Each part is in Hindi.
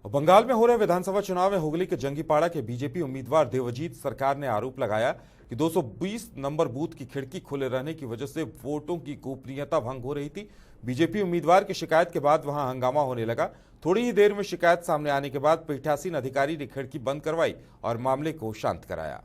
बंगाल में हो रहे विधानसभा चुनाव में हुगली के जंगीपाड़ा के बीजेपी उम्मीदवार देवजीत सरकार ने आरोप लगाया कि 220 नंबर बूथ की खिड़की खुले रहने की वजह से वोटों की गोपनीयता भंग हो रही थी। बीजेपी उम्मीदवार की शिकायत के बाद वहां हंगामा होने लगा। थोड़ी ही देर में शिकायत सामने आने के बाद पीठासीन अधिकारी ने खिड़की बंद करवाई और मामले को शांत कराया।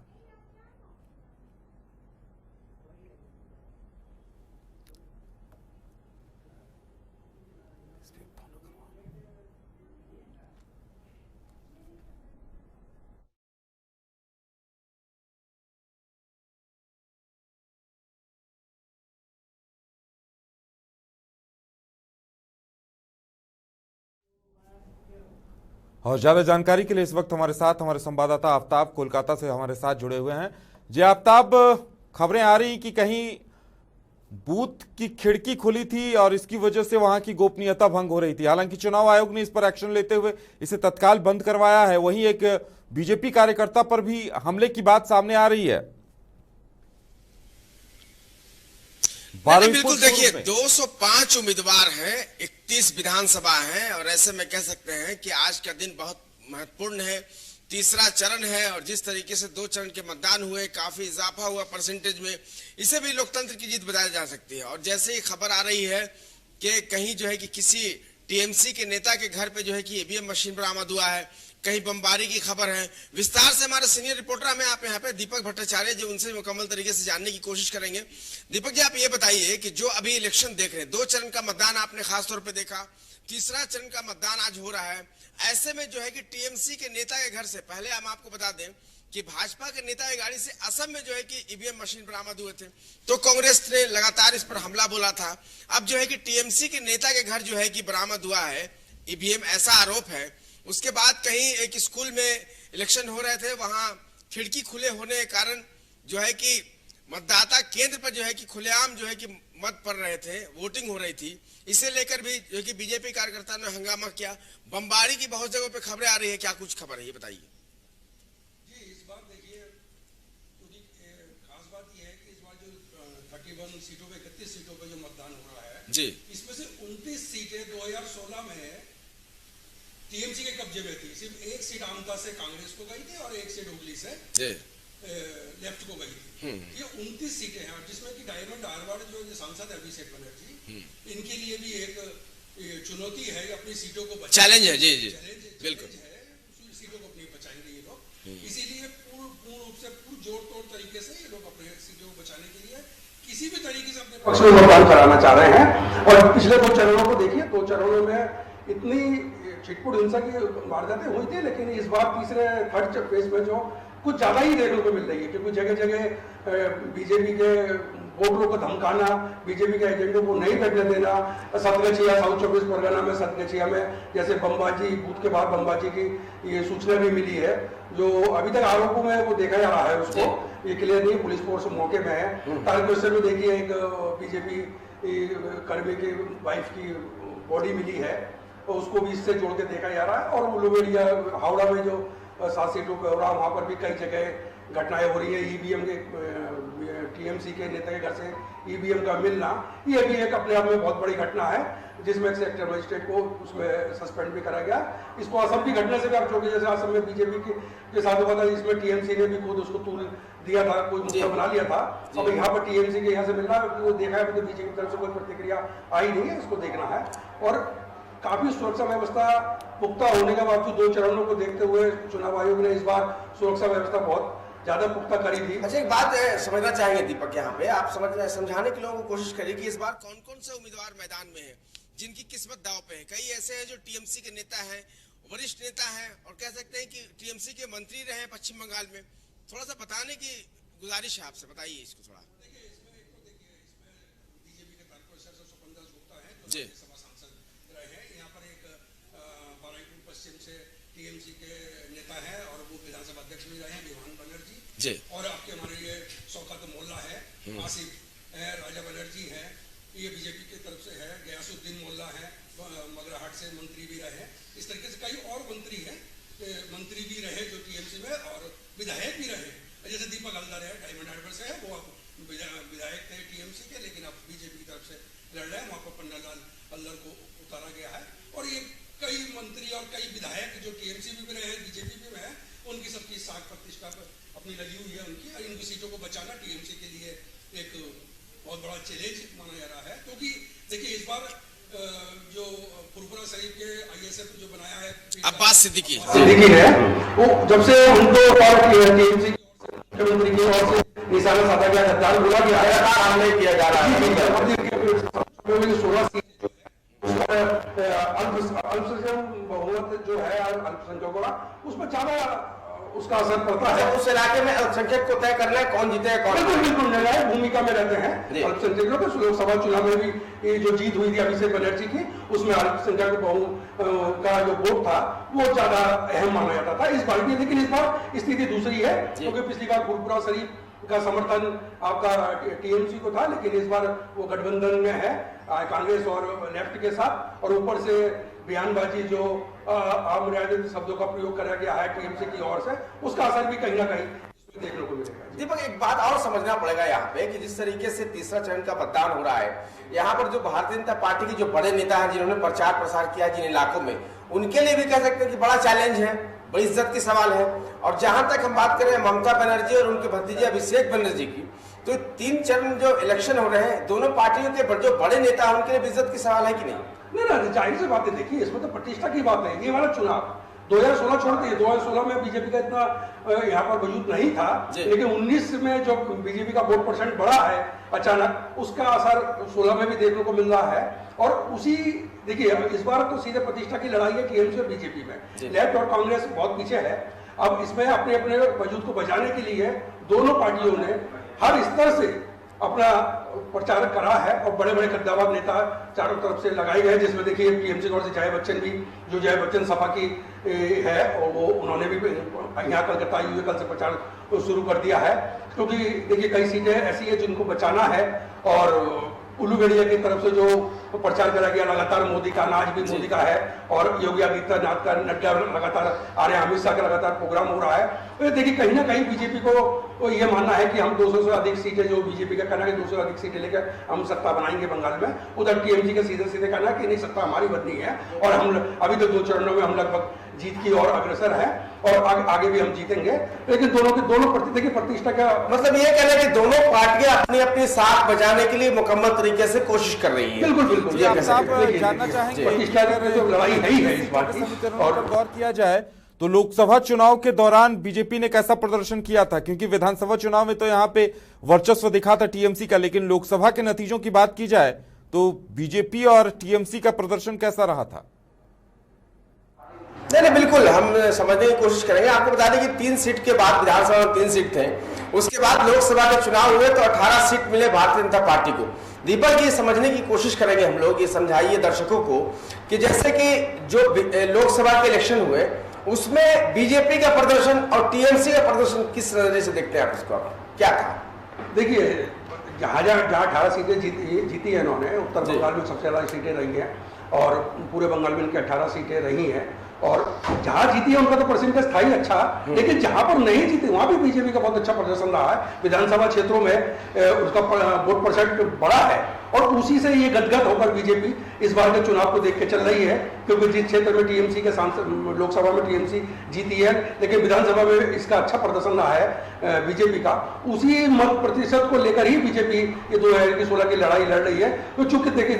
और ज्यादा जानकारी के लिए इस वक्त हमारे साथ हमारे संवाददाता आफ्ताब कोलकाता से हमारे साथ जुड़े हुए हैं। जी आफ्ताब, खबरें आ रही कि कहीं बूथ की खिड़की खुली थी और इसकी वजह से वहां की गोपनीयता भंग हो रही थी। हालांकि चुनाव आयोग ने इस पर एक्शन लेते हुए इसे तत्काल बंद करवाया है। वहीं एक बीजेपी कार्यकर्ता पर भी हमले की बात सामने आ रही है। बिल्कुल देखिए, 205 उम्मीदवार हैं, 31 विधानसभा हैं और ऐसे में कह सकते हैं कि आज का दिन बहुत महत्वपूर्ण है। तीसरा चरण है और जिस तरीके से 2 चरण के मतदान हुए, काफी इजाफा हुआ परसेंटेज में, इसे भी लोकतंत्र की जीत बताई जा सकती है। और जैसे ही खबर आ रही है कि कहीं जो है कि किसी टीएमसी के नेता के घर पे जो है कि ईवीएम मशीन बरामद हुआ है, कहीं बमबारी की खबर है। विस्तार से हमारे सीनियर रिपोर्टर हमें आप यहाँ पे दीपक भट्टाचार्य जो उनसे मुकम्मल तरीके से जानने की कोशिश करेंगे। दीपक जी, आप ये बताइए कि जो अभी इलेक्शन देख रहे हैं, 2 चरण का मतदान आपने खासतौर पे देखा, तीसरा चरण का मतदान आज हो रहा है। ऐसे में जो है कि टीएमसी के नेता के घर से, पहले हम आपको बता दें कि भाजपा के नेता की गाड़ी से असम में जो है कि ईवीएम मशीन बरामद हुए थे, तो कांग्रेस ने लगातार इस पर हमला बोला था। अब जो है कि टीएमसी के नेता के घर जो है कि बरामद हुआ है ईवीएम, ऐसा आरोप है। उसके बाद कहीं एक स्कूल में इलेक्शन हो रहे थे, वहां खिड़की खुले होने के कारण जो है कि मतदाता केंद्र पर जो है कि खुलेआम जो है कि मत पड़ रहे थे, वोटिंग हो रही थी। इसे लेकर भी जो है कि बीजेपी कार्यकर्ता ने हंगामा किया। बमबारी की बहुत जगहों पे खबरें आ रही है, क्या कुछ खबर है ये बताइए। जी, इस बार देखिए, क्योंकि खास बात यह है कि इस बार जो 31 सीटों पे 31 सीटों पे जो मतदान हो रहा है जी, इसमें से 29 सीटें 2016 में टीएमसी के कब्जे में थी। सिर्फ एक सीट आमता से कांग्रेस को गई थी और एक सीट हुगली से लेफ्ट को गई थी। ये 29 सीटें हैं, जिसमें कि डायमंड हार्बर जो सांसद है अभिषेक बनर्जी, इनके लिए भी एक चुनौती है, अपनी सीटों को चैलेंज है। जी जी, बिल्कुल है, सीटों को अपनी बचाएंगे ये लोग। इसीलिए पूर्ण रूप से जोड़ तोड़ तरीके से ये लोग अपने सीटों को बचाने के लिए किसी भी तरीके से अपने पक्ष में मतदान कराना चाह रहे हैं। और पिछले 2 चरणों को देखिए, 2 चरणों में इतनी छिटपुट हिंसा की वारदातें हुई थी, लेकिन इस बार तीसरे थर्ड फेज में जो कुछ ज्यादा ही देखने को मिल रही है, क्योंकि जगह जगह बीजेपी के वोटरों को धमकाना, बीजेपी के एजेंडों को नहीं बैठने देना। सतगछिया, साउथ 24 परगना में सतगछिया में जैसे बमबाजी, बूथ के बाहर बमबाजी की ये सूचना भी मिली है, जो अभी तक आरोपों में वो देखा जा रहा है, उसको ये क्लियर नहीं, पुलिस फोर्स मौके में है। तारकेश्वर में देखिए एक बीजेपी कर्मी की वाइफ की बॉडी मिली है, तो उसको भी इससे जोड़ के देखा जा रहा है। और उलूबेड़िया, हावड़ा में जो 7 सीटों पर हो रहा है, वहां पर भी कई जगह घटनाएं हो रही है। ईवीएम के टीएमसी के नेता के घर से ईवीएम का मिलना, ये भी एक अपने आप में बहुत बड़ी घटना है, जिसमें सेक्टर मजिस्ट्रेट को उसमें सस्पेंड भी करा गया। इसको असम की घटना से भी आप छोटे, जैसे असम में बीजेपी के साथ हुआ था, इसमें टीएमसी ने भी खुद उसको तूल दिया था, कोई मुद्दा बना लिया था। अब यहाँ पर टीएमसी के यहाँ से मिलना, वो देखा है, तो बीजेपी की तरफ से कोई प्रतिक्रिया आई नहीं है, इसको देखना है। और काफी सुरक्षा व्यवस्था पुख्ता होने के बावजूद 2 चरणों को देखते हुए चुनाव आयोग ने इस बार सुरक्षा व्यवस्था बहुत ज्यादा पुख्ता करी थी। अच्छा, एक बात समझना चाहेंगे दीपक, यहाँ पे आप समझाने के लोगों को कोशिश करिए कि इस बार कौन कौन से उम्मीदवार मैदान में हैं, जिनकी किस्मत दांव पे है। कई ऐसे हैं जो टीएमसी के नेता हैं, वरिष्ठ नेता हैं, और कह सकते हैं कि टीएमसी के मंत्री रहे पश्चिम बंगाल में। थोड़ा सा बताने की गुजारिश है आपसे, बताइए इसको थोड़ा। देखिए, इसमें बीजेपी के तारकेश्वर से स्वपन दास गुप्ता है, जी, सभा सांसद रहे हैं। यहाँ पर एक बाराईपुर पश्चिम से टीएमसी के नेता है और वो विधानसभा अध्यक्ष भी रहे हैं, विमान बनर्जी जी। और आपके हमारे ये शौकत मोल्ला है, आसिफ है, राजा बनर्जी है, ये बीजेपी की तरफ से है। गयासुद्दीन मोल्ला है, मगराहट से मंत्री भी रहे। इस तरीके से कई और मंत्री भी रहे जो टीएमसी में, और विधायक भी रहे। जैसे दीपक हल्दर है, डायमंड हार्बर से है, वो विधायक थे टीएमसी के, लेकिन अब बीजेपी की तरफ से लड़ रहे हैं। वहां पर पन्नालाल हल्दर को उतारा गया है। और ये कई मंत्री और कई विधायक जो टीएमसी में भी रहे हैं, बीजेपी में रहे हैं, उनकी सबकी साख प्रतिष्ठा अपनी लगी हुई है उनकी, और इनकी सीटों को बचाना टीएमसी के लिए एक बहुत बड़ा चैलेंज माना जा रहा है। क्योंकि देखिए इस बार जो फुरफुरा शरीफ के आईएसएफ जो बनाया है अब्बास सिद्दीकी है, वो जब से उनको टीएमसी मुख्यमंत्री की ओर से निशाना साधा गया, गद्दार बोला गया है, काम नहीं किया जा रहा है। 16 सीट अल्पसंख्यक बहुमत जो है अल्पसंख्यकों का, उसमें ज्यादा उसका असर पड़ता है। उस इलाके में अल्पसंख्यक को तय करना है कौन जीते कौन। बिल्कुल निर्णायक भूमिका में रहते हैं अल्पसंख्यकों के। लोकसभा चुनाव में भी ये जो जीत हुई थी अभिषेक बनर्जी की, उसमें अल्पसंख्यक का जो वोट था वो ज्यादा अहम माना जाता था इस बार भी। लेकिन इस बार स्थिति दूसरी है, क्योंकि पिछली बार फुरफुरा शरीफ का समर्थन आपका टीएमसी को था, लेकिन इस बार वो गठबंधन में है कांग्रेस और लेफ्ट के साथ, और ऊपर से बयानबाजी जो अमर्यादित शब्दों का प्रयोग करा गया है टीएमसी की ओर से, उसका असर भी कहीं ना कहीं देखने को मिलेगा। दीपक, एक बात और समझना पड़ेगा यहाँ पे कि जिस तरीके से तीसरा चरण का मतदान हो रहा है, यहाँ पर जो भारतीय जनता पार्टी के जो बड़े नेता हैं जिन्होंने प्रचार प्रसार किया जिन इलाकों में, उनके लिए भी कह सकते हैं कि बड़ा चैलेंज है, बड़ी इज्जत की सवाल है। और जहां तक हम बात करें ममता बनर्जी और उनके भतीजे अभिषेक बनर्जी की, तो 3 चरण जो इलेक्शन हो रहे हैं, दोनों पार्टियों के जो बड़े नेता हैं उनके लिए इज्जत की सवाल है कि नहीं? नहीं, जाहिर सी बात है। देखिए इसमें तो प्रतिष्ठा की बात है। ये वाला चुनाव 2016 छोड़ दिए, 2016 में बीजेपी का इतना यहाँ पर वजूद नहीं था, लेकिन 19 में जो बीजेपी का वोट परसेंट बढ़ा है अचानक, उसका असर 16 में भी देखने को मिल रहा है। और उसी देखिए इस बार तो सीधे प्रतिष्ठा की लड़ाई है टीएमसी और बीजेपी में। लेफ्ट और कांग्रेस बहुत पीछे है। अब इसमें अपने अपने वजूद को बचाने के लिए दोनों पार्टियों ने हर स्तर से अपना प्रचार करा है, और बड़े बड़े कद्दावर नेता चारों तरफ से लगाए गए, जिसमें देखिए टीएमसी की ओर से जया बच्चन भी, जो जया बच्चन सपा की है, और वो उन्होंने भी यहाँ कलकत्ता आई हुई कल से प्रचार शुरू कर दिया है। क्योंकि देखिए कई सीटें ऐसी है जिनको बचाना है, और उल्लूबेड़िया की तरफ से जो प्रचार करा गया लगातार मोदी का, आज भी मोदी का है, और योगी आदित्यनाथ का, नड्डा लगातार आ रहे हैं, अमित शाह का लगातार प्रोग्राम हो रहा है। तो देखिए कहीं ना कहीं बीजेपी को ये मानना है कि हम 200 से अधिक सीटें, जो बीजेपी का कहना है 200 से अधिक सीटें लेकर हम सत्ता बनाएंगे बंगाल में, उधर टीएमसी का सीधे सीधे कहना है कि नहीं, सत्ता हमारी बननी है, और हम अभी तो 2 चरणों में हम लगभग जीत की ओर अग्रसर है, और आगे भी हम जीतेंगे। लेकिन दोनों देखिए प्रतिष्ठा का मतलब ये कहना है कि दोनों पार्टियां अपनी अपनी साख बचाने के लिए मुकम्मल तरीके से कोशिश कर रही है। बिल्कुल बिल्कुल। आप जानना चाहेंगे जो लड़ाई है ही है इस बात की। और गौर किया जाए तो लोकसभा चुनाव के दौरान बीजेपी ने कैसा प्रदर्शन किया था, क्योंकि विधानसभा चुनाव में तो यहाँ पे वर्चस्व दिखा था टीएमसी का, लेकिन लोकसभा के नतीजों की बात की जाए तो बीजेपी और टीएमसी का प्रदर्शन कैसा रहा था? नहीं, बिल्कुल हम समझने की कोशिश करेंगे। आपको बता दें कि 3 सीट के बाद, विधानसभा में 3 सीट थे, उसके बाद लोकसभा के चुनाव हुए तो 18 सीट मिले भारतीय जनता पार्टी को। दीपक, ये समझने की कोशिश करेंगे हम लोग, ये समझाइए दर्शकों को कि जैसे कि जो लोकसभा के इलेक्शन हुए उसमें बीजेपी का प्रदर्शन और टीएमसी का प्रदर्शन किस नजरिए से देखते हैं आप इसको, क्या था? देखिए जहाँ 18 सीटें जीती है इन्होंने, उत्तर बंगाल में सबसे ज्यादा सीटें रही हैं, और पूरे बंगाल में इनकी 18 सीटें रही हैं, और जहां जीती है उनका तो परसेंटेज था ही अच्छा, लेकिन जहां पर नहीं जीती वहां भी बीजेपी का बहुत अच्छा प्रदर्शन रहा है। विधानसभा क्षेत्रों में उसका वोट परसेंट बड़ा है, और उसी से ये गदगद होकर बीजेपी इस बार के चुनाव को देख के चल रही है। क्योंकि जिस क्षेत्र में टीएमसी के सांसद, लोकसभा में टीएमसी जीती है, लेकिन विधानसभा में इसका अच्छा प्रदर्शन रहा है बीजेपी का, उसी मत प्रतिशत को लेकर ही बीजेपी ये 2016 की लड़ाई लड़ रही है। तो चूंकि देखिए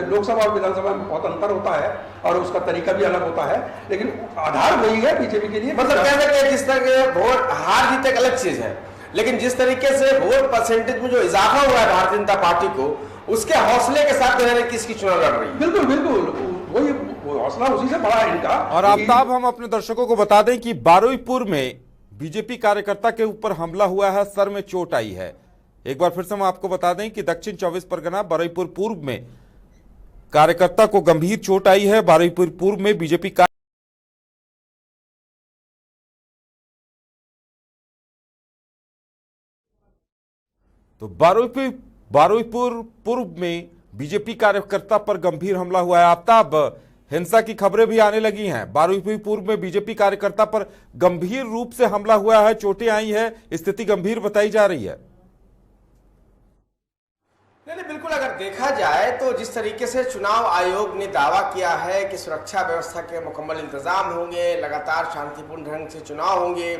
लोकसभा और विधानसभा में बहुत अंतर होता है, और उसका तरीका भी अलग होता है, लेकिन आधार वही है बीजेपी के लिए। मतलब कह सकते हैं जिस तरह वोट हार जीत एक अलग चीज है, लेकिन जिस तरीके से वोट परसेंटेज में जो इजाफा हुआ है भारतीय जनता पार्टी को, उसके हौसले के साथ किसकी चुनाव लड़ रही है। बिल्कुल बिल्कुल, वही हौसला उसी से बड़ा है इनका। और आफ्ताब, हम अपने दर्शकों को बता दें कि बारुईपुर में बीजेपी कार्यकर्ता के ऊपर हमला हुआ है, सर में चोट आई है। एक बार फिर से हम आपको बता दें कि दक्षिण 24 परगना बारुईपुर पूर्व में कार्यकर्ता को गंभीर चोट आई है। बारुईपुर पूर्व में बीजेपी तो बारुईपुर पूर्व में बीजेपी कार्यकर्ता पर गंभीर हमला हुआ है। आफ्ताब, हिंसा की खबरें भी आने लगी हैं। बारुईपुर पूर्व में बीजेपी कार्यकर्ता पर गंभीर रूप से हमला हुआ है, चोटें आई है, स्थिति गंभीर बताई जा रही है। नहीं, बिल्कुल अगर देखा जाए तो जिस तरीके से चुनाव आयोग ने दावा किया है कि सुरक्षा व्यवस्था के मुकम्मल इंतजाम होंगे, लगातार शांतिपूर्ण ढंग से चुनाव होंगे,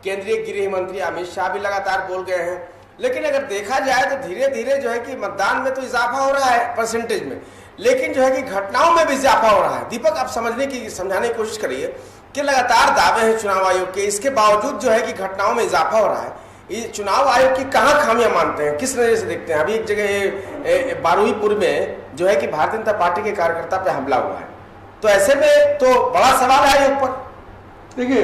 केंद्रीय गृह मंत्री अमित शाह भी लगातार बोल गए हैं, लेकिन अगर देखा जाए तो धीरे धीरे जो है कि मतदान में तो इजाफा हो रहा है परसेंटेज में, लेकिन जो है कि घटनाओं में भी इजाफा हो रहा है। दीपक, आप समझने की समझाने की कोशिश करिए कि लगातार दावे हैं चुनाव आयोग के, इसके बावजूद जो है कि घटनाओं में इजाफा हो रहा है। ये चुनाव आयोग की कहाँ खामियां मानते हैं, किस नजर से देखते हैं? अभी एक जगह बारुईपुर में जो है कि भारतीय जनता पार्टी के कार्यकर्ता पे हमला हुआ है, तो ऐसे में तो बड़ा सवाल है आयोग पर। देखिए,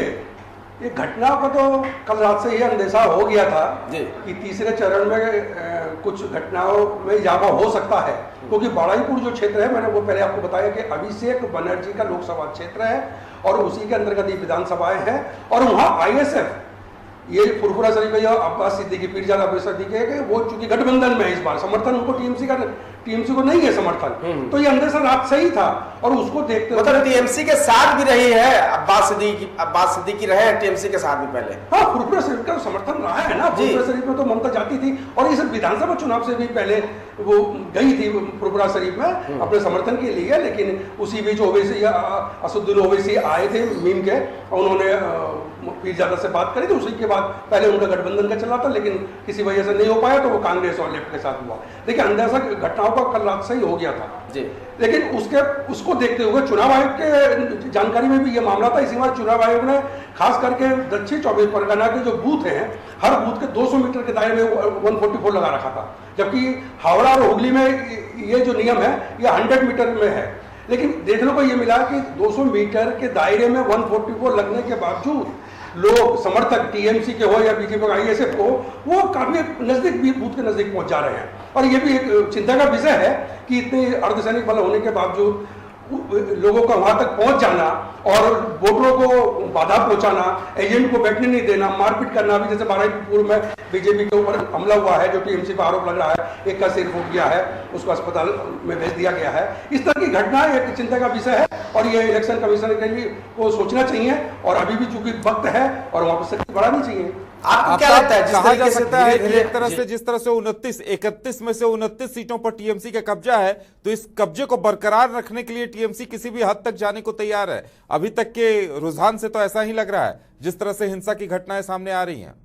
ये घटना का तो कल रात से ये अंदेशा हो गया था कि तीसरे चरण में कुछ घटनाओं में इजाफा हो सकता है, क्योंकि बारुईपुर जो क्षेत्र है, मैंने वो पहले आपको बताया कि अभिषेक बनर्जी का लोकसभा क्षेत्र है और उसी के अंतर्गत ये विधानसभाएं हैं, और वहाँ आईएसएफ, ये फुरफुरा शरीफ या अब्बास सिद्दीकी, पीरजादा अब्बास सिद्दीकी है, वो चूंकि गठबंधन में है, इस बार समर्थन उनको टीएमसी को नहीं है समर्थन, तो ये अंदेशा रात से ही था। और उसको देखते मतलब टीएमसी के साथ भी रही है अब्बास सिद्दीकी रहे हैं टीएमसी के साथ भी पहले। हाँ, फुरफुरा शरीफ का समर्थन रहा है ना, फुरफुरा शरीफ में तो ममता जाती थी, और इस विधानसभा चुनाव से भी पहले वो गई थी फुरफुरा शरीफ में अपने समर्थन के लिए, लेकिन उसी बीच ओवैसी असदुद्दीन ओवैसी आए थे मीम के, उन्होंने पीरजादा से बात करी, तो उसी के बाद पहले उनका गठबंधन का चला था, लेकिन किसी वजह से नहीं हो पाया, तो वो कांग्रेस और लेफ्ट के साथ हुआ। देखिए, अंदाजा घटनाओं का कल रात से ही हो गया था जी, लेकिन उसको देखते हुए चुनाव आयोग के जानकारी में भी ये मामला था। इसी बार चुनाव आयोग ने खास करके दक्षिण 24 परगना के जो बूथ हैं, हर बूथ के 200 मीटर के दायरे में 144 लगा रखा था, जबकि हावड़ा और हुगली में ये जो नियम है ये 100 मीटर में है। लेकिन देखने को ये मिला कि 200 मीटर के दायरे में 144 लगने के बावजूद लोग, समर्थक टीएमसी के हो या बीजेपी का आईएसएफ को, वो काफी नजदीक भी बूथ के नजदीक पहुंच जा रहे हैं। और ये भी एक चिंता का विषय है कि इतने अर्धसैनिक बल होने के बावजूद लोगों का वहां तक पहुंच जाना और वोटरों को बाधा पहुंचाना, एजेंट को बैठने नहीं देना, मारपीट करना। भी जैसे बारुईपुर में बीजेपी के ऊपर हमला हुआ है, जो टीएमसी पर आरोप लग रहा है, एक का सिर फूट गया है, उसको अस्पताल में भेज दिया गया है। इस तरह की घटना एक चिंता का विषय है और ये इलेक्शन कमीशन के लिए को सोचना चाहिए, और अभी भी चूंकि वक्त है और वहां पर सख्ती बढ़ानी चाहिए। आपको क्या लगता है, कहा जा सकता है कि एक तरह से जिस तरह से 31 में से 29 सीटों पर टीएमसी का कब्जा है, तो इस कब्जे को बरकरार रखने के लिए टीएमसी किसी भी हद तक जाने को तैयार है? अभी तक के रुझान से तो ऐसा ही लग रहा है, जिस तरह से हिंसा की घटनाएं सामने आ रही हैं।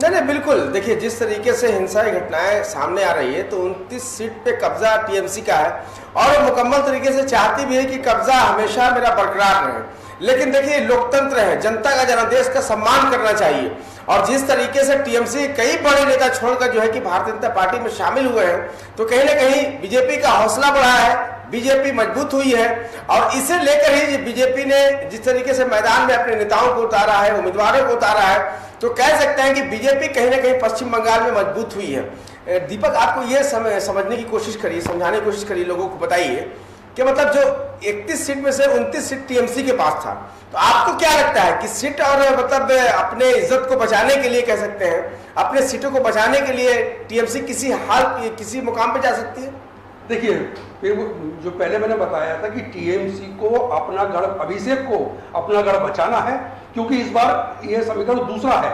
नहीं, बिल्कुल। देखिए, जिस तरीके से हिंसा की घटनाएं सामने आ रही है, तो 29 सीट पे कब्जा टीएमसी का है और मुकम्मल तरीके से चाहती भी है कि कब्जा हमेशा मेरा बरकरार रहे। लेकिन देखिए, लोकतंत्र है, जनता का जनादेश का सम्मान करना चाहिए, और जिस तरीके से टीएमसी कई बड़े नेता छोड़कर जो है कि भारतीय जनता पार्टी में शामिल हुए हैं, तो कहीं ना कहीं बीजेपी का हौसला बढ़ा है, बीजेपी मजबूत हुई है। और इसे लेकर ही बीजेपी ने जिस तरीके से मैदान में अपने नेताओं को उतारा है, उम्मीदवारों को उतारा है, तो कह सकते हैं कि बीजेपी कहीं ना कहीं पश्चिम बंगाल में मजबूत हुई है। दीपक, आपको ये समझने की कोशिश करिए, समझाने की कोशिश करिए, लोगों को बताइए कि मतलब जो 31 सीट में से 29 सीट टीएमसी के पास था, तो आपको क्या लगता है कि सीट और मतलब अपने इज्जत को बचाने के लिए, कह सकते हैं अपने सीटों को बचाने के लिए, टीएमसी किसी मुकाम पे जा सकती है? देखिए, फिर जो पहले मैंने बताया था कि टीएमसी को अपना गढ़, अभिषेक को अपना गढ़ बचाना है, क्योंकि इस बार ये समीकरण दूसरा है,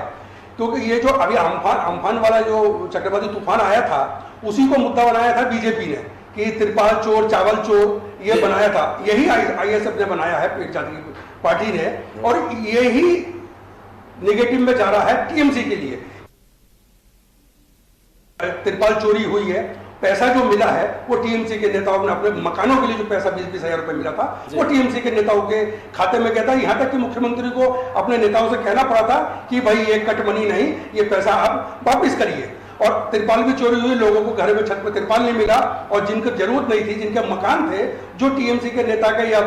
क्योंकि ये जो अभी अम्फान वाला जो चक्रवाती तूफान आया था, उसी को मुद्दा बनाया था बीजेपी ने कि तिरपाल चोर, चावल चोर, ये बनाया था, यही आईएसएफ ने बनाया है, पीरजादा पार्टी ने, और यही नेगेटिव में जा रहा है टीएमसी के लिए। तिरपाल चोरी हुई है, पैसा जो मिला है वो टीएमसी के नेताओं ने अपने मकानों के लिए जो पैसा 20-20 हजार रुपए मिला था, वो टीएमसी के नेताओं के खाते में गया था। यहाँ तक कि मुख्यमंत्री को अपने नेताओं से कहना पड़ा था कि भाई ये कट मनी नहीं, ये पैसा आप वापिस करिए। और तिरपाल भी चोरी हुई, लोगों को घर में छत पर तिरपाल नहीं मिला, और जिनको जरूरत नहीं थी, जिनके मकान थे, जो टीएमसी के नेता के या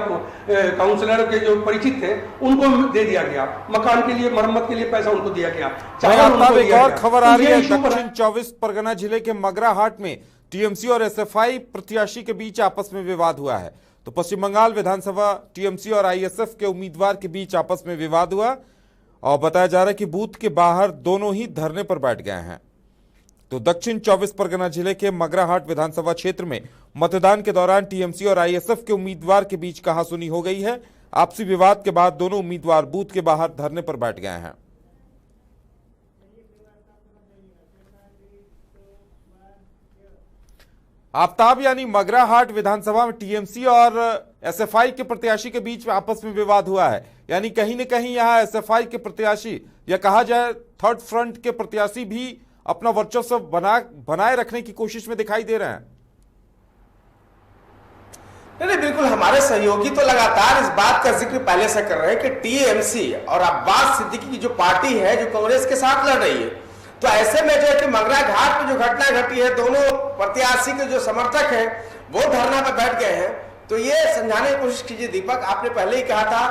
काउंसलर के जो परिचित थे, उनको दे दिया गया, मकान के लिए, मरम्मत के लिए पैसा उनको दिया गया। एक और खबर आ रही है, दक्षिण 24 परगना जिले के मगराहाट में टीएमसी और एसएफआई प्रत्याशी के बीच आपस में विवाद हुआ है। तो पश्चिम बंगाल विधानसभा टीएमसी और आईएसएफ के उम्मीदवार के बीच आपस में विवाद हुआ और बताया जा रहा है कि बूथ के बाहर दोनों ही धरने पर बैठ गए हैं। तो दक्षिण 24 परगना जिले के मगराहाट विधानसभा क्षेत्र में मतदान के दौरान टीएमसी और आईएसएफ के उम्मीदवार के बीच कहासुनी हो गई है। आपसी विवाद के बाद दोनों उम्मीदवार बूथ के बाहर धरने पर बैठ गए हैं। आफताब यानी मगराहाट विधानसभा में टीएमसी और एसएफआई के प्रत्याशी के बीच में आपस में विवाद हुआ है, यानी कहीं न कहीं यहां एसएफआई के प्रत्याशी या कहा जाए थर्ड फ्रंट के प्रत्याशी भी अपना वर्चस्व बनाए रखने की कोशिश में दिखाई दे रहे हैं। नहीं, बिल्कुल हमारे सहयोगी तो लगातार इस बात का जिक्र पहले से कर रहे हैं कि टीएमसी और अब्बास सिद्दीकी की जो पार्टी है जो कांग्रेस के साथ लड़ रही है, तो ऐसे में जो है कि मंगरा घाट में जो घटना घटी है, दोनों प्रत्याशी के जो समर्थक हैं वो धरना पर बैठ गए हैं। तो ये समझाने की कोशिश कीजिए दीपक, आपने पहले ही कहा था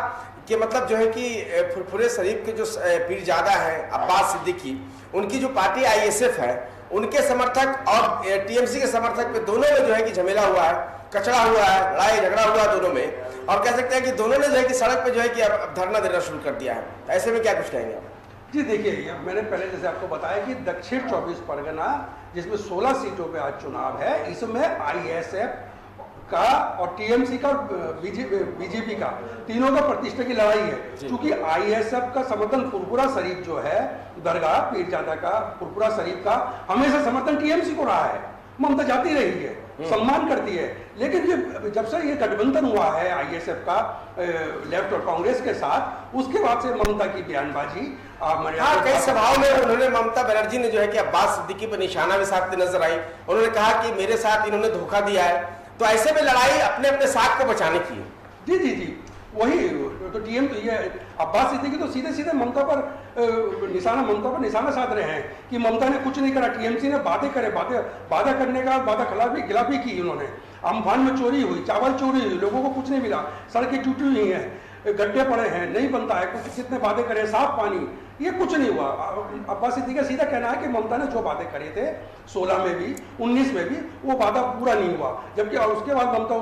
कि मतलब जो है कि फुरफुरे शरीफ के जो पीरजादा है अब्बास सिद्दीकी, उनकी जो पार्टी आईएसएफ है, उनके समर्थक और टीएमसी के समर्थक पे दोनों में जो है कि झमेला हुआ है, कचड़ा हुआ है, लड़ाई झगड़ा हुआ है दोनों में, और कह सकते हैं कि दोनों ने जो है कि सड़क पे जो है कि अब धरना देना शुरू कर दिया है। ऐसे में क्या कुछ कहेंगे आप? जी देखिए, मैंने पहले जैसे आपको बताया कि दक्षिण 24 परगना जिसमें 16 सीटों पे आज चुनाव है, इसमें आईएसएफ का और टीएमसी का बीजेपी का तीनों का प्रतिष्ठा की लड़ाई है। क्योंकि आईएसएफ का समर्थन फुरफुरा शरीफ जो है दरगाह पीरजादा का, फुरफुरा शरीफ का हमेशा समर्थन टीएमसी को रहा है। ममता जाती रही है, सम्मान करती है, लेकिन ये जब से ये गठबंधन हुआ है आईएसएफ का लेफ्ट और कांग्रेस के साथ, उसके बाद से ममता की बयानबाजी कई सभाओं में उन्होंने, ममता बनर्जी ने जो है कि अब्बास सिद्दीकी पर निशाना भी साधते नजर आई। उन्होंने कहा कि मेरे साथ इन्होंने धोखा दिया है, तो ऐसे में लड़ाई अपने अपने साथ को बचाने की है। जी जी जी, वही तो ये अब्बास सिद्दीकी तो सीधे सीधे ममता पर निशाना साध रहे हैं कि ममता ने कुछ नहीं करा, टीएमसी ने बातें करे, वादा करने का वादा खिलाफी की। उन्होंने अम्फान में चोरी हुई, चावल चोरी हुई, लोगों को कुछ नहीं मिला, सड़कें टूटी हुई हैं, गड्ढे पड़े हैं, नहीं बनता है कुछ, कितने वादे करे, साफ पानी, ये कुछ नहीं हुआ। अब्बास सिद्दीकी का सीधा कहना है कि ममता ने जो वादे करे थे 16 में भी 19 में भी, वो वादा पूरा नहीं हुआ। जबकि उसके बाद ममता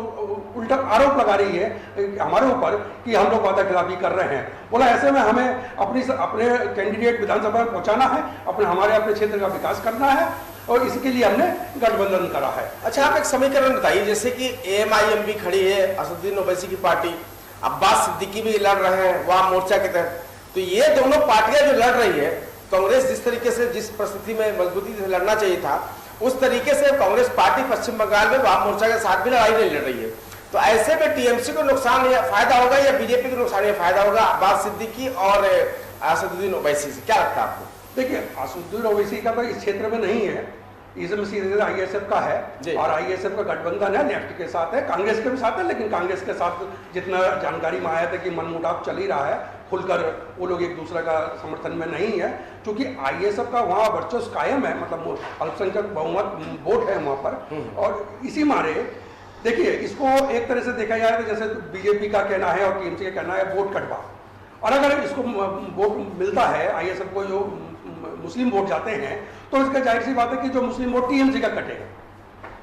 उल्टा आरोप लगा रही है हमारे ऊपर कि हम लोग वादा खिलाफी कर रहे हैं। बोला ऐसे में हमें अपने कैंडिडेट विधानसभा में पहुंचाना है, हमारे क्षेत्र का विकास करना है, और इसके लिए हमने गठबंधन करा है। अच्छा, आप एक समीकरण बताइए, जैसे कि एएमआईएम भी खड़ी है, असदुद्दीन ओवैसी की पार्टी, अब्बास सिद्दीकी भी लड़ रहे हैं वाम मोर्चा के तहत, तो ये दोनों पार्टियां जो लड़ रही है, कांग्रेस जिस तरीके से जिस परिस्थिति में मजबूती से लड़ना चाहिए था, उस तरीके से कांग्रेस पार्टी पश्चिम बंगाल में वाम मोर्चा के साथ भी लड़ाई नहीं लड़ रही है। तो ऐसे में टीएमसी को नुकसान या फायदा होगा या बीजेपी को नुकसान या फायदा होगा अब्बास सिद्दीकी और असदुद्दीन ओवैसी से, क्या लगता है आपको? देखिए, असदुद्दीन ओवैसी का तो इस क्षेत्र में नहीं है, इसमें सीधे आईएसएफ का है, और आईएसएफ का गठबंधन है, लेफ्ट के साथ है, कांग्रेस के भी साथ है, लेकिन कांग्रेस के साथ जितना जानकारी में आया था कि मनमुटाव चल ही रहा है, खुलकर वो लोग एक दूसरे का समर्थन में नहीं है। क्योंकि आईएसएफ का वहाँ वर्चस्व कायम है, मतलब अल्पसंख्यक बहुमत वोट है वहाँ पर, और इसी मारे देखिए इसको एक तरह से देखा जाए तो जैसे बीजेपी का कहना है और टीएमसी का कहना है वोट कटवा, और अगर इसको वोट मिलता है आईएसएफ को, जो मुस्लिम वोट जाते हैं, तो इसका जाहिर सी बात है कि जो मुस्लिम वोट टीएमसी का कटेगा,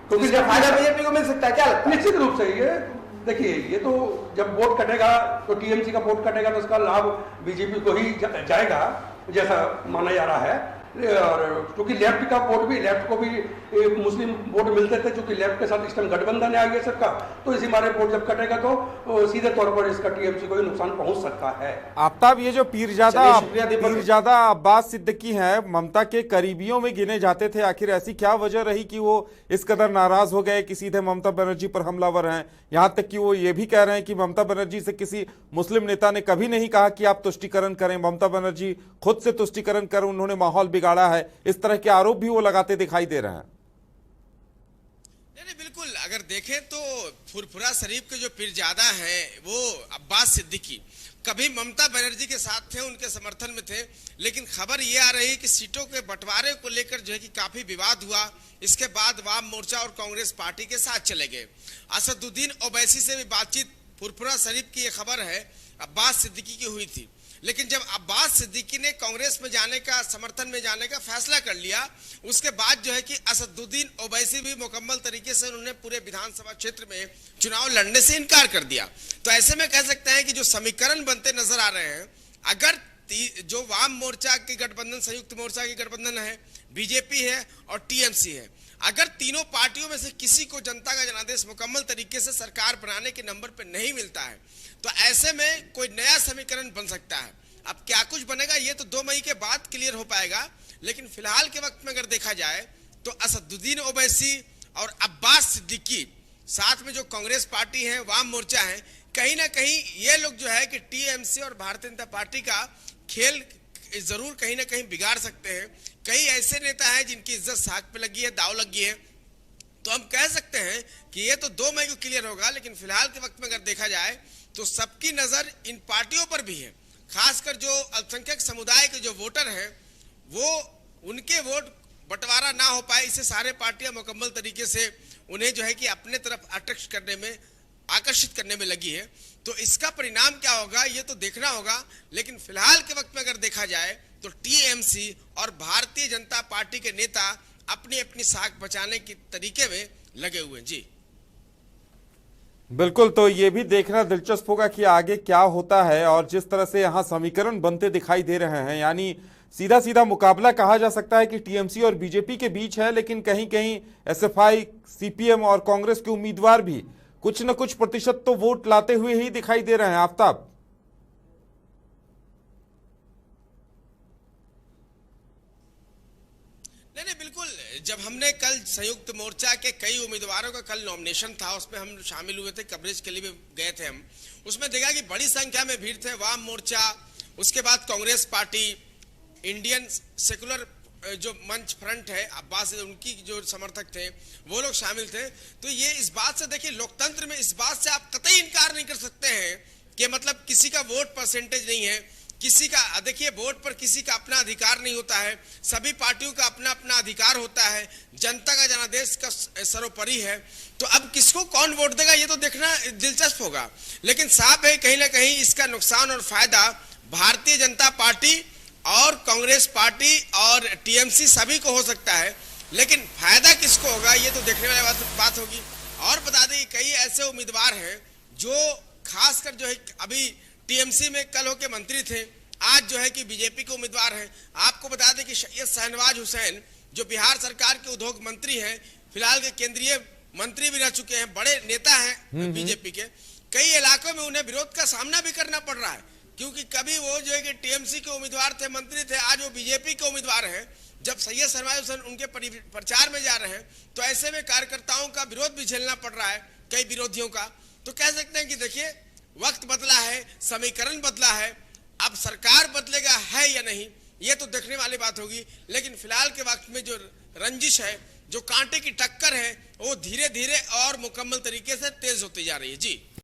क्योंकि जब फायदा बीजेपी को मिल सकता है, क्या लगता है? निश्चित रूप से ये देखिए, ये तो जब वोट कटेगा तो टीएमसी का वोट कटेगा तो उसका लाभ बीजेपी को ही जाएगा, जैसा माना जा रहा है। और क्योंकि लेफ्ट का वोट भी, लेफ्ट को भी मुस्लिम वोट मिलते थे, क्योंकि लेफ्ट के साथ इस टाइम गठबंधन है आगे सबका, तो इसी मारे वोट जब कटेगा तो सीधे तौर पर इसका टीएमसी को ही नुकसान पहुंच सकता है। आफ्ताब, ये जो पीरजादा अब्बास सिद्दीकी हैं, ममता के करीबियों में गिने जाते थे, आखिर ऐसी क्या वजह रही कि वो इस कदर नाराज हो गए कि सीधे ममता बनर्जी पर हमलावर हैं? यहां तक कि वो ये भी कह रहे हैं कि ममता बनर्जी से किसी मुस्लिम नेता ने कभी नहीं कहा कि आप तुष्टीकरण करें, ममता बनर्जी खुद से तुष्टीकरण कर उन्होंने माहौल बिगाड़ा है। इस तरह के आरोप भी वो लगाते दिखाई दे रहे हैं। नहीं, बिल्कुल, अगर देखें तो फुरफुरा शरीफ के जो पीरजादा हैं वो अब्बास सिद्दीकी कभी ममता बनर्जी के साथ थे, उनके समर्थन में थे, लेकिन खबर ये आ रही कि सीटों के बंटवारे को लेकर जो है कि काफी विवाद हुआ। इसके बाद वाम मोर्चा और कांग्रेस पार्टी के साथ चले गए। असदुद्दीन ओवैसी से भी बातचीत, फुरफुरा शरीफ की ये खबर है, अब्बास सिद्दीकी की हुई थी, लेकिन जब अब्बास सिद्दीकी ने कांग्रेस में जाने का, समर्थन में जाने का फैसला कर लिया, उसके बाद जो है कि असदुद्दीन ओवैसी भी मुकम्मल तरीके से उन्होंने पूरे विधानसभा क्षेत्र में चुनाव लड़ने से इनकार कर दिया। तो ऐसे में कह सकते हैं कि जो समीकरण बनते नजर आ रहे हैं, अगर जो वाम मोर्चा की गठबंधन, संयुक्त मोर्चा की गठबंधन है, बीजेपी है और टीएमसी है, अगर तीनों पार्टियों में से किसी को जनता का जनादेश मुकम्मल तरीके से सरकार बनाने के नंबर पर नहीं मिलता है, तो ऐसे में कोई नया समीकरण बन सकता है। अब क्या कुछ बनेगा ये तो 2 मई के बाद क्लियर हो पाएगा, लेकिन फिलहाल के वक्त में अगर देखा जाए तो असदुद्दीन ओवैसी और अब्बास सिद्दीकी, साथ में जो कांग्रेस पार्टी है, वाम मोर्चा है, कहीं ना कहीं ये लोग जो है कि टीएमसी और भारतीय जनता पार्टी का खेल जरूर कहीं ना कहीं बिगाड़ सकते हैं। कई ऐसे नेता हैं जिनकी इज्जत साख पे लगी है, दाव लगी है। तो हम कह सकते हैं कि ये तो 2 मई को क्लियर होगा, लेकिन फिलहाल के वक्त में अगर देखा जाए तो सबकी नजर इन पार्टियों पर भी है। खासकर जो अल्पसंख्यक समुदाय के जो वोटर हैं, वो उनके वोट बंटवारा ना हो पाए, इसे सारे पार्टियां मुकम्मल तरीके से उन्हें जो है कि अपने तरफ आकर्षित करने में लगी है। तो इसका परिणाम क्या होगा ये तो देखना होगा, लेकिन फिलहाल के वक्त में अगर देखा जाए तो टीएमसी और भारतीय जनता पार्टी के नेता अपनी अपनी साख बचाने के तरीके में लगे हुए हैं। जी बिल्कुल, तो ये भी देखना दिलचस्प होगा कि आगे क्या होता है। और जिस तरह से यहाँ समीकरण बनते दिखाई दे रहे हैं, यानी सीधा सीधा मुकाबला कहा जा सकता है कि टीएमसी और बीजेपी के बीच है, लेकिन कहीं कहीं एसएफआई, सीपीएम और कांग्रेस के उम्मीदवार भी कुछ न कुछ प्रतिशत तो वोट लाते हुए ही दिखाई दे रहे हैं। आफ्ताब, नहीं बिल्कुल, जब हमने कल संयुक्त मोर्चा के कई उम्मीदवारों का कल नॉमिनेशन था, उसमें हम शामिल हुए थे, कवरेज के लिए भी गए थे हम, उसमें देखा कि बड़ी संख्या में भीड़ थे। वाम मोर्चा, उसके बाद कांग्रेस पार्टी, इंडियन सेकुलर जो मंच फ्रंट है, अब्बास उनकी जो समर्थक थे वो लोग शामिल थे। तो ये इस बात से देखिए, लोकतंत्र में इस बात से आप कतई इनकार नहीं कर सकते हैं कि मतलब किसी का वोट परसेंटेज नहीं है, किसी का, देखिए वोट पर किसी का अपना अधिकार नहीं होता है, सभी पार्टियों का अपना अपना अधिकार होता है, जनता का जनादेश का सर्वोपरि है। तो अब किसको कौन वोट देगा ये तो देखना दिलचस्प होगा, लेकिन साफ है कहीं ना कहीं इसका नुकसान और फायदा भारतीय जनता पार्टी और कांग्रेस पार्टी और टीएमसी सभी को हो सकता है, लेकिन फायदा किसको होगा ये तो देखने वाली बात होगी। और बता दें कि कई ऐसे उम्मीदवार हैं जो खासकर जो है अभी टीएमसी में कल होके मंत्री थे, आज जो है कि बीजेपी के उम्मीदवार हैं। आपको बता दें कि सैयद शाहनवाज हुसैन जो बिहार सरकार के उद्योग मंत्री हैं, फिलहाल के केंद्रीय मंत्री भी रह चुके हैं, बड़े नेता हैं बीजेपी के, कई इलाकों में उन्हें विरोध का सामना भी करना पड़ रहा है, क्योंकि कभी वो जो है कि टीएमसी के उम्मीदवार थे, मंत्री थे, आज वो बीजेपी के उम्मीदवार हैं। जब सैयद शाहनवाज हुसैन उनके प्रचार में जा रहे हैं तो ऐसे में कार्यकर्ताओं का विरोध भी झेलना पड़ रहा है, कई विरोधियों का। तो कह सकते हैं कि देखिए वक्त बदला है, समीकरण बदला है, अब सरकार बदलेगा है या नहीं ये तो देखने वाली बात होगी, लेकिन फिलहाल के वक्त में जो रंजिश है, जो कांटे की टक्कर है, वो धीरे धीरे और मुकम्मल तरीके से तेज होती जा रही है। जी